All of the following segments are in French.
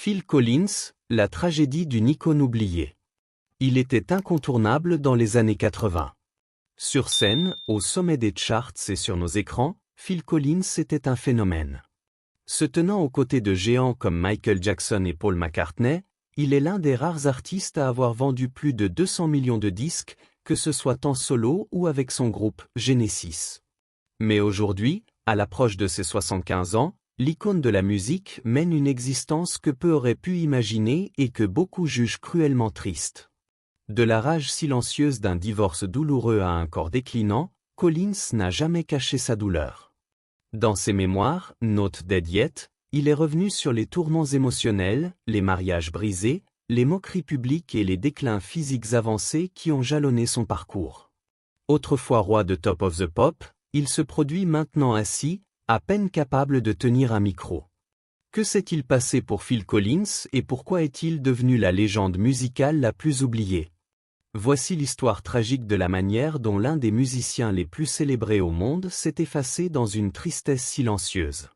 Phil Collins, la tragédie d'une icône oubliée. Il était incontournable dans les années 80. Sur scène, au sommet des charts et sur nos écrans, Phil Collins était un phénomène. Se tenant aux côtés de géants comme Michael Jackson et Paul McCartney, il est l'un des rares artistes à avoir vendu plus de 200 millions de disques, que ce soit en solo ou avec son groupe Genesis. Mais aujourd'hui, à l'approche de ses 75 ans, l'icône de la musique mène une existence que peu auraient pu imaginer et que beaucoup jugent cruellement triste. De la rage silencieuse d'un divorce douloureux à un corps déclinant, Collins n'a jamais caché sa douleur. Dans ses mémoires, Not Dead Yet, il est revenu sur les tourments émotionnels, les mariages brisés, les moqueries publiques et les déclins physiques avancés qui ont jalonné son parcours. Autrefois roi de Top of the Pop, il se produit maintenant assis, à peine capable de tenir un micro. Que s'est-il passé pour Phil Collins et pourquoi est-il devenu la légende musicale la plus oubliée? Voici l'histoire tragique de la manière dont l'un des musiciens les plus célébrés au monde s'est effacé dans une tristesse silencieuse.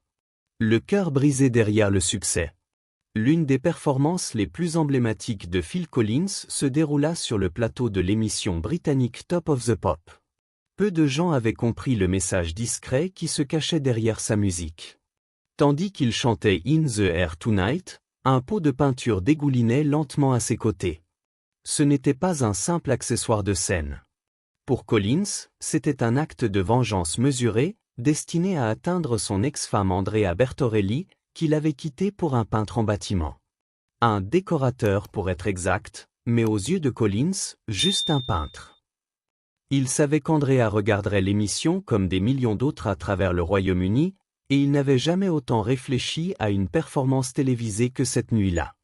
Le cœur brisé derrière le succès. L'une des performances les plus emblématiques de Phil Collins se déroula sur le plateau de l'émission britannique Top of the Pop. Peu de gens avaient compris le message discret qui se cachait derrière sa musique. Tandis qu'il chantait In the Air Tonight, un pot de peinture dégoulinait lentement à ses côtés. Ce n'était pas un simple accessoire de scène. Pour Collins, c'était un acte de vengeance mesuré, destiné à atteindre son ex-femme Andrea Bertorelli, qu'il avait quittée pour un peintre en bâtiment. Un décorateur pour être exact, mais aux yeux de Collins, juste un peintre. Il savait qu'Andrea regarderait l'émission comme des millions d'autres à travers le Royaume-Uni, et il n'avait jamais autant réfléchi à une performance télévisée que cette nuit-là.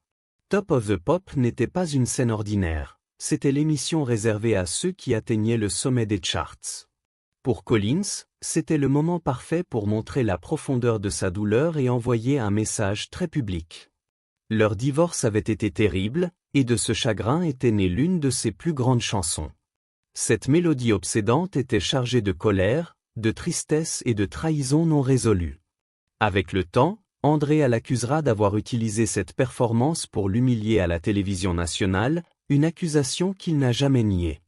Top of the Pop n'était pas une scène ordinaire, c'était l'émission réservée à ceux qui atteignaient le sommet des charts. Pour Collins, c'était le moment parfait pour montrer la profondeur de sa douleur et envoyer un message très public. Leur divorce avait été terrible, et de ce chagrin était née l'une de ses plus grandes chansons. Cette mélodie obsédante était chargée de colère, de tristesse et de trahison non résolue. Avec le temps, Andrea l'accusera d'avoir utilisé cette performance pour l'humilier à la télévision nationale, une accusation qu'il n'a jamais niée.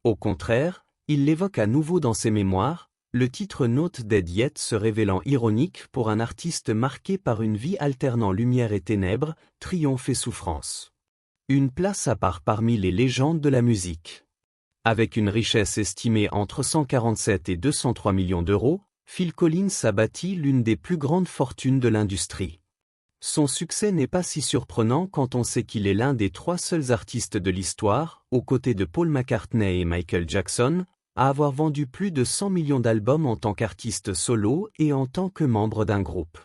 Au contraire, il l'évoque à nouveau dans ses mémoires, le titre Not Dead Yet se révélant ironique pour un artiste marqué par une vie alternant lumière et ténèbres, triomphe et souffrance. Une place à part parmi les légendes de la musique. Avec une richesse estimée entre 147 et 203 millions d'euros, Phil Collins a bâti l'une des plus grandes fortunes de l'industrie. Son succès n'est pas si surprenant quand on sait qu'il est l'un des 3 seuls artistes de l'histoire, aux côtés de Paul McCartney et Michael Jackson, à avoir vendu plus de 100 millions d'albums en tant qu'artiste solo et en tant que membre d'un groupe.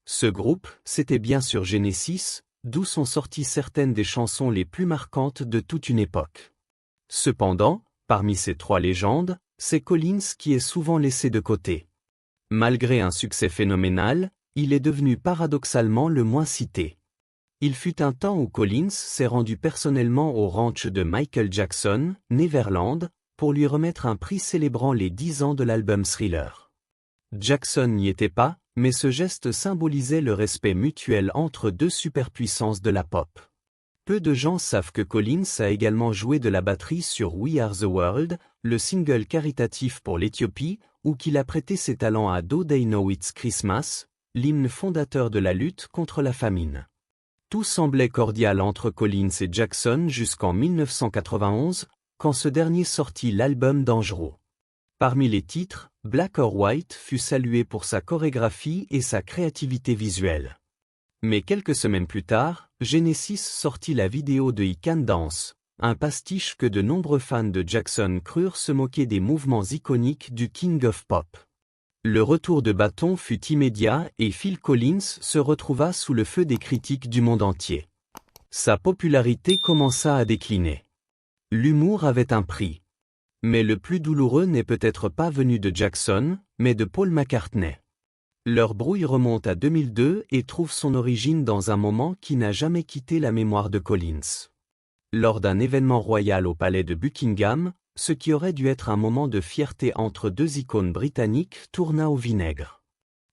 Ce groupe, c'était bien sûr Genesis, d'où sont sorties certaines des chansons les plus marquantes de toute une époque. Cependant, parmi ces 3 légendes, c'est Collins qui est souvent laissé de côté. Malgré un succès phénoménal, il est devenu paradoxalement le moins cité. Il fut un temps où Collins s'est rendu personnellement au ranch de Michael Jackson, Neverland, pour lui remettre un prix célébrant les 10 ans de l'album Thriller. Jackson n'y était pas, mais ce geste symbolisait le respect mutuel entre 2 superpuissances de la pop. Peu de gens savent que Collins a également joué de la batterie sur We Are the World, le single caritatif pour l'Éthiopie, ou qu'il a prêté ses talents à Do They Know It's Christmas, l'hymne fondateur de la lutte contre la famine. Tout semblait cordial entre Collins et Jackson jusqu'en 1991, quand ce dernier sortit l'album Dangerous. Parmi les titres, Black or White fut salué pour sa chorégraphie et sa créativité visuelle. Mais quelques semaines plus tard, Genesis sortit la vidéo de He Can Dance, un pastiche que de nombreux fans de Jackson crurent se moquer des mouvements iconiques du King of Pop. Le retour de bâton fut immédiat et Phil Collins se retrouva sous le feu des critiques du monde entier. Sa popularité commença à décliner. L'humour avait un prix. Mais le plus douloureux n'est peut-être pas venu de Jackson, mais de Paul McCartney. Leur brouille remonte à 2002 et trouve son origine dans un moment qui n'a jamais quitté la mémoire de Collins. Lors d'un événement royal au palais de Buckingham, ce qui aurait dû être un moment de fierté entre 2 icônes britanniques tourna au vinaigre.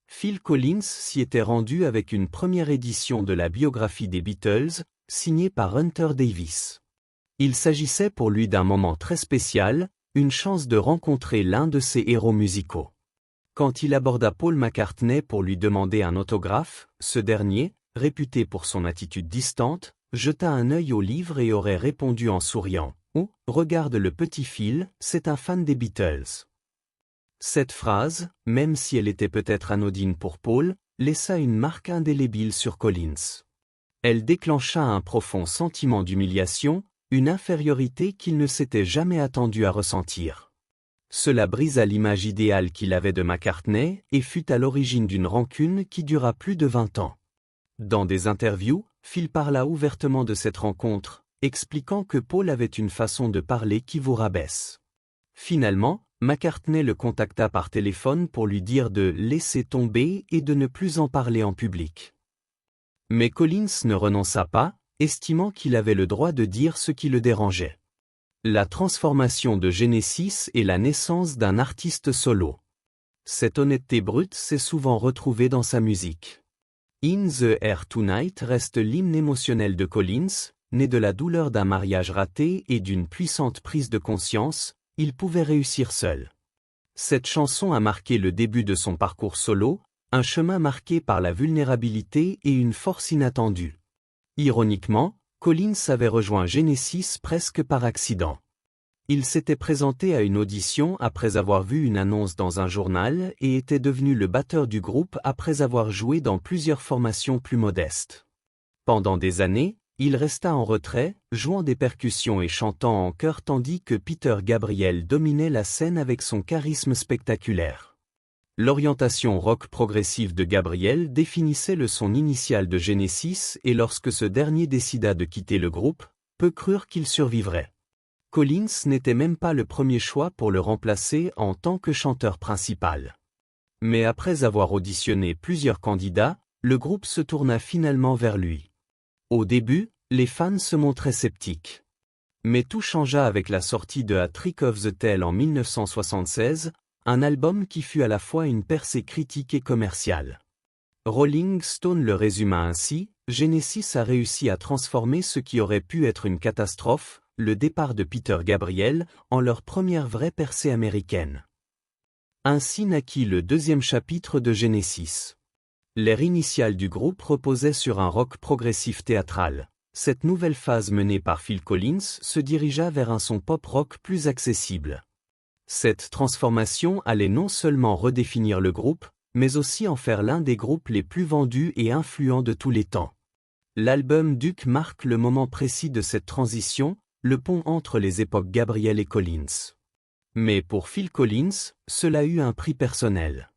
Phil Collins s'y était rendu avec une première édition de la biographie des Beatles, signée par Hunter Davis. Il s'agissait pour lui d'un moment très spécial, une chance de rencontrer l'un de ses héros musicaux. Quand il aborda Paul McCartney pour lui demander un autographe, ce dernier, réputé pour son attitude distante, jeta un œil au livre et aurait répondu en souriant « Oh, regarde le petit Phil, c'est un fan des Beatles ». Cette phrase, même si elle était peut-être anodine pour Paul, laissa une marque indélébile sur Collins. Elle déclencha un profond sentiment d'humiliation, une infériorité qu'il ne s'était jamais attendu à ressentir. Cela brisa l'image idéale qu'il avait de McCartney et fut à l'origine d'une rancune qui dura plus de 20 ans. Dans des interviews, Phil parla ouvertement de cette rencontre, expliquant que Paul avait une façon de parler qui vous rabaisse. Finalement, McCartney le contacta par téléphone pour lui dire de laisser tomber et de ne plus en parler en public. Mais Collins ne renonça pas, estimant qu'il avait le droit de dire ce qui le dérangeait. La transformation de Genesis est la naissance d'un artiste solo. Cette honnêteté brute s'est souvent retrouvée dans sa musique. In the Air Tonight reste l'hymne émotionnel de Collins, né de la douleur d'un mariage raté et d'une puissante prise de conscience, il pouvait réussir seul. Cette chanson a marqué le début de son parcours solo, un chemin marqué par la vulnérabilité et une force inattendue. Ironiquement, Collins avait rejoint Genesis presque par accident. Il s'était présenté à une audition après avoir vu une annonce dans un journal et était devenu le batteur du groupe après avoir joué dans plusieurs formations plus modestes. Pendant des années, il resta en retrait, jouant des percussions et chantant en chœur tandis que Peter Gabriel dominait la scène avec son charisme spectaculaire. L'orientation rock progressive de Gabriel définissait le son initial de Genesis et lorsque ce dernier décida de quitter le groupe, peu crurent qu'il survivrait. Collins n'était même pas le premier choix pour le remplacer en tant que chanteur principal. Mais après avoir auditionné plusieurs candidats, le groupe se tourna finalement vers lui. Au début, les fans se montraient sceptiques. Mais tout changea avec la sortie de A Trick of the Tail en 1976, un album qui fut à la fois une percée critique et commerciale. Rolling Stone le résuma ainsi, Genesis a réussi à transformer ce qui aurait pu être une catastrophe, le départ de Peter Gabriel, en leur première vraie percée américaine. Ainsi naquit le deuxième chapitre de Genesis. L'ère initiale du groupe reposait sur un rock progressif théâtral. Cette nouvelle phase menée par Phil Collins se dirigea vers un son pop-rock plus accessible. Cette transformation allait non seulement redéfinir le groupe, mais aussi en faire l'un des groupes les plus vendus et influents de tous les temps. L'album Duke marque le moment précis de cette transition, le pont entre les époques Gabriel et Collins. Mais pour Phil Collins, cela eut un prix personnel.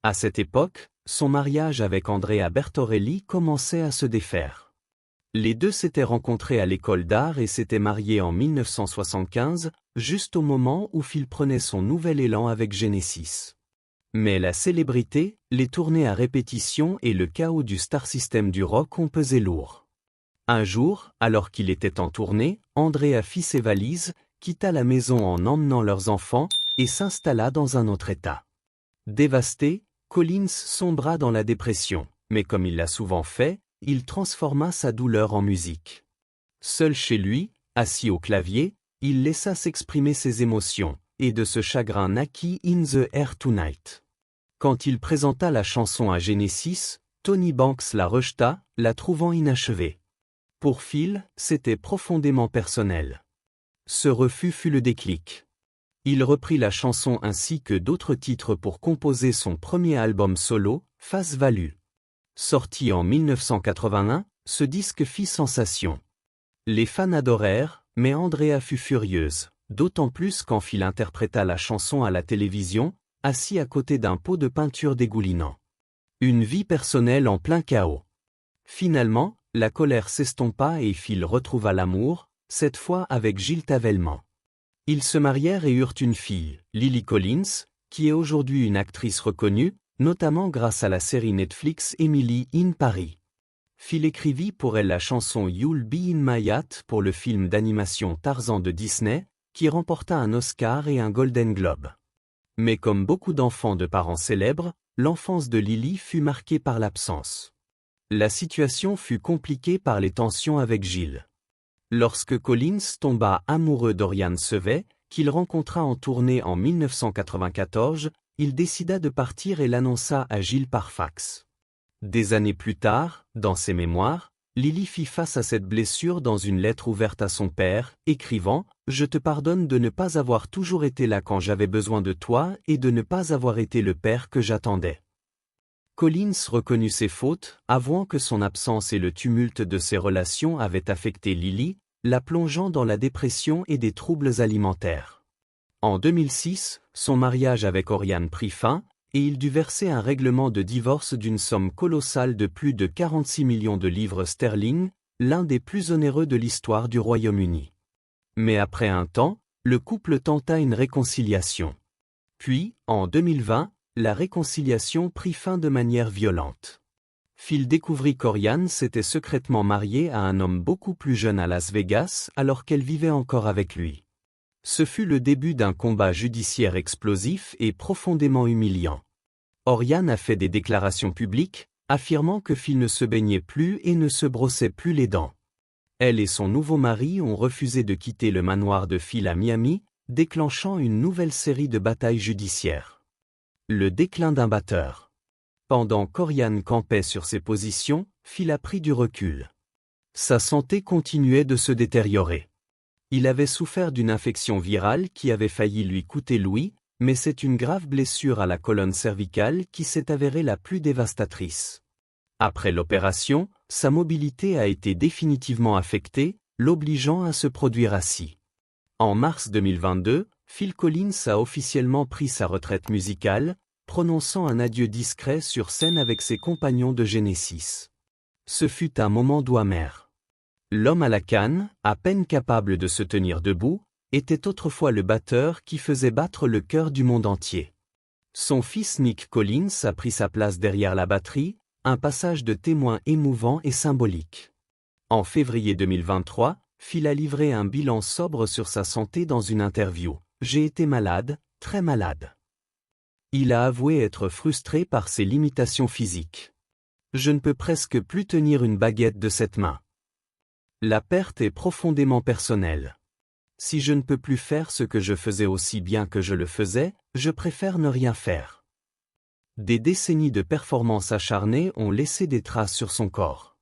À cette époque, son mariage avec Andrea Bertorelli commençait à se défaire. Les deux s'étaient rencontrés à l'école d'art et s'étaient mariés en 1975, juste au moment où Phil prenait son nouvel élan avec Genesis. Mais la célébrité, les tournées à répétition et le chaos du star system du rock ont pesé lourd. Un jour, alors qu'il était en tournée, Andrea fit ses valises, quitta la maison en emmenant leurs enfants, et s'installa dans un autre état. Dévasté, Collins sombra dans la dépression, mais comme il l'a souvent fait, il transforma sa douleur en musique. Seul chez lui, assis au clavier, il laissa s'exprimer ses émotions, et de ce chagrin naquit In the Air Tonight. Quand il présenta la chanson à Genesis, Tony Banks la rejeta, la trouvant inachevée. Pour Phil, c'était profondément personnel. Ce refus fut le déclic. Il reprit la chanson ainsi que d'autres titres pour composer son premier album solo, Face Value. Sorti en 1981, ce disque fit sensation. Les fans adorèrent, mais Andrea fut furieuse, d'autant plus quand Phil interpréta la chanson à la télévision, assis à côté d'un pot de peinture dégoulinant. Une vie personnelle en plein chaos. Finalement, la colère s'estompa et Phil retrouva l'amour, cette fois avec Jill Tavelman. Ils se marièrent et eurent une fille, Lily Collins, qui est aujourd'hui une actrice reconnue, notamment grâce à la série Netflix Emily in Paris. Phil écrivit pour elle la chanson You'll Be in My Yacht pour le film d'animation Tarzan de Disney, qui remporta un Oscar et un Golden Globe. Mais comme beaucoup d'enfants de parents célèbres, l'enfance de Lily fut marquée par l'absence. La situation fut compliquée par les tensions avec Gilles. Lorsque Collins tomba amoureux d'Oriane Sevet, qu'il rencontra en tournée en 1994, il décida de partir et l'annonça à Gilles par fax. Des années plus tard, dans ses mémoires, Lily fit face à cette blessure dans une lettre ouverte à son père, écrivant « Je te pardonne de ne pas avoir toujours été là quand j'avais besoin de toi et de ne pas avoir été le père que j'attendais. » Collins reconnut ses fautes, avouant que son absence et le tumulte de ses relations avaient affecté Lily, la plongeant dans la dépression et des troubles alimentaires. En 2006, son mariage avec Oriane prit fin, et il dut verser un règlement de divorce d'une somme colossale de plus de 46 millions de livres sterling, l'un des plus onéreux de l'histoire du Royaume-Uni. Mais après un temps, le couple tenta une réconciliation. Puis, en 2020, la réconciliation prit fin de manière violente. Phil découvrit qu'Oriane s'était secrètement mariée à un homme beaucoup plus jeune à Las Vegas alors qu'elle vivait encore avec lui. Ce fut le début d'un combat judiciaire explosif et profondément humiliant. Oriane a fait des déclarations publiques, affirmant que Phil ne se baignait plus et ne se brossait plus les dents. Elle et son nouveau mari ont refusé de quitter le manoir de Phil à Miami, déclenchant une nouvelle série de batailles judiciaires. Le déclin d'un batteur. Pendant qu'Oriane campait sur ses positions, Phil a pris du recul. Sa santé continuait de se détériorer. Il avait souffert d'une infection virale qui avait failli lui coûter l'ouïe, mais c'est une grave blessure à la colonne cervicale qui s'est avérée la plus dévastatrice. Après l'opération, sa mobilité a été définitivement affectée, l'obligeant à se produire assis. En mars 2022, Phil Collins a officiellement pris sa retraite musicale, prononçant un adieu discret sur scène avec ses compagnons de Genesis. Ce fut un moment doux amer. L'homme à la canne, à peine capable de se tenir debout, était autrefois le batteur qui faisait battre le cœur du monde entier. Son fils Nick Collins a pris sa place derrière la batterie, un passage de témoin émouvant et symbolique. En février 2023, Phil a livré un bilan sobre sur sa santé dans une interview. « J'ai été malade, très malade. » Il a avoué être frustré par ses limitations physiques. « Je ne peux presque plus tenir une baguette de cette main. La perte est profondément personnelle. Si je ne peux plus faire ce que je faisais aussi bien que je le faisais, je préfère ne rien faire. » Des décennies de performances acharnées ont laissé des traces sur son corps.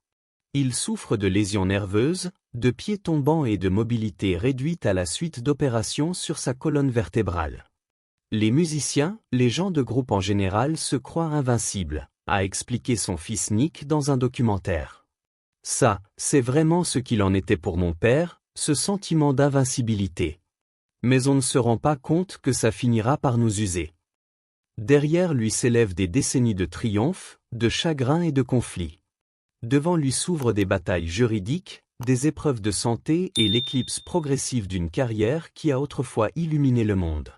Il souffre de lésions nerveuses, de pieds tombants et de mobilité réduite à la suite d'opérations sur sa colonne vertébrale. Les musiciens, les gens de groupe en général se croient invincibles, a expliqué son fils Nick dans un documentaire. Ça, c'est vraiment ce qu'il en était pour mon père, ce sentiment d'invincibilité. Mais on ne se rend pas compte que ça finira par nous user. Derrière lui s'élèvent des décennies de triomphes, de chagrins et de conflits. Devant lui s'ouvrent des batailles juridiques, des épreuves de santé et l'éclipse progressive d'une carrière qui a autrefois illuminé le monde.